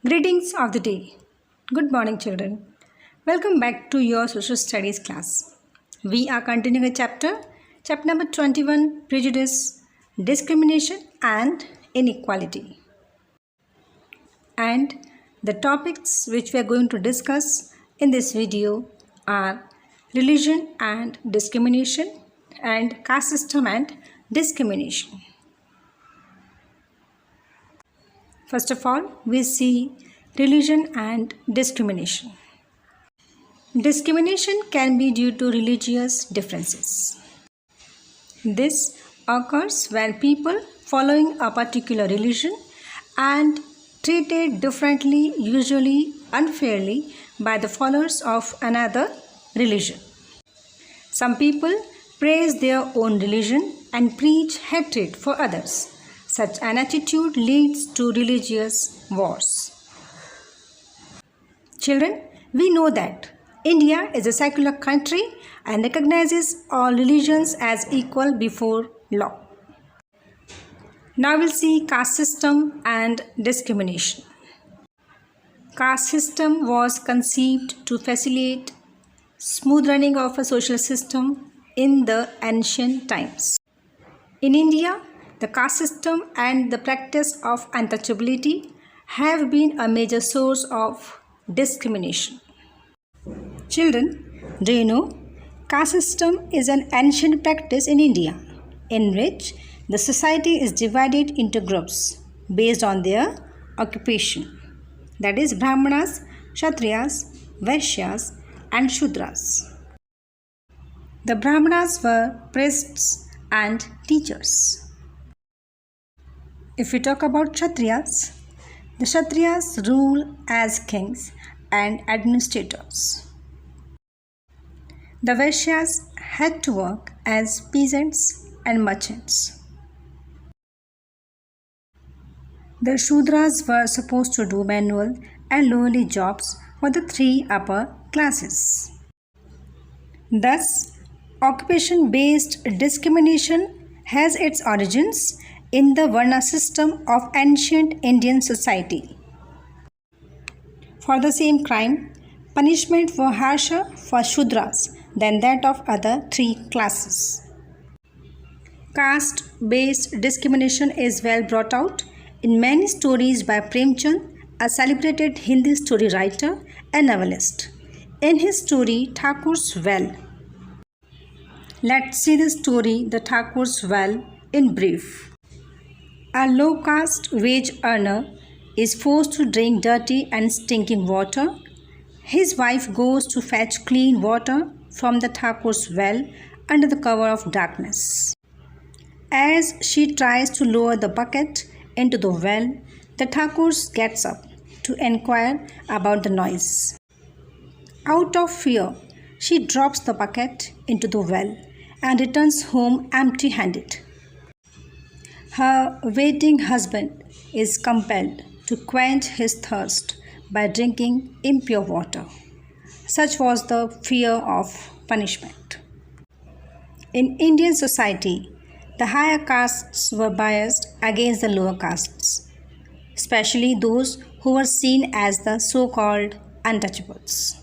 Greetings of the day. Good morning, children. Welcome back to your social studies class. We are continuing a chapter number 21, prejudice, discrimination and inequality. And the topics which we are going to discuss in this video are religion and discrimination and caste system and discrimination. First of all, we see religion and discrimination. Discrimination can be due to religious differences. This occurs when people following a particular religion and treated differently, usually unfairly, by the followers of another religion. Some people praise their own religion and preach hatred for others. Such an attitude leads to religious wars. Children, we know that India is a secular country and recognizes all religions as equal before law. Now we'll see caste system and discrimination. Caste system was conceived to facilitate smooth running of a social system in the ancient times. In India, the caste system and the practice of untouchability have been a major source of discrimination. Children, do you know caste system is an ancient practice in India in which the society is divided into groups based on their occupation, that is Brahmanas, Kshatriyas, Vaishyas and Shudras. The Brahmanas were priests and teachers. If we talk about Kshatriyas, the Kshatriyas rule as kings and administrators. The Vaishyas had to work as peasants and merchants. The Shudras were supposed to do manual and lowly jobs for the three upper classes. Thus, occupation-based discrimination has its origins in the Varna system of ancient Indian society. For the same crime, punishment were harsher for Shudras than that of other three classes. Caste-based discrimination is well brought out in many stories by Premchand, a celebrated Hindi story writer and novelist, in his story Thakur's Well. Let's see the story The Thakur's Well in brief. A low-caste wage earner is forced to drink dirty and stinking water. His wife goes to fetch clean water from the Thakur's well under the cover of darkness. As she tries to lower the bucket into the well, the Thakur gets up to inquire about the noise. Out of fear, she drops the bucket into the well and returns home empty-handed. Her waiting husband is compelled to quench his thirst by drinking impure water. Such was the fear of punishment. In Indian society, the higher castes were biased against the lower castes, especially those who were seen as the so-called untouchables.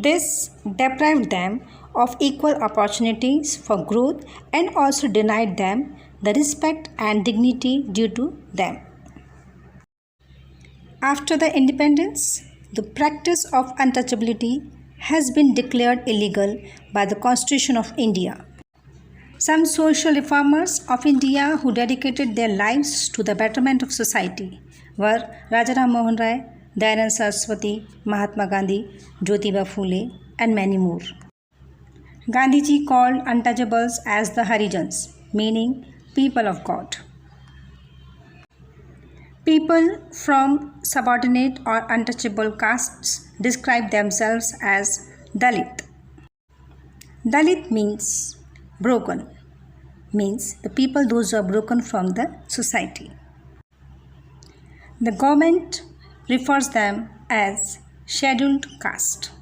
This deprived them of equal opportunities for growth and also denied them the respect and dignity due to them. After the independence, the practice of untouchability has been declared illegal by the Constitution of India. Some social reformers of India who dedicated their lives to the betterment of society were Rajaram Mohan Rai, Dayanand Saraswati, Mahatma Gandhi, Jyotiba Phule, and many more. Gandhiji called untouchables as the Harijans, meaning people of God. People from subordinate or untouchable castes describe themselves as Dalit. Dalit means broken, means the people those who are broken from the society. The government refers them as scheduled caste.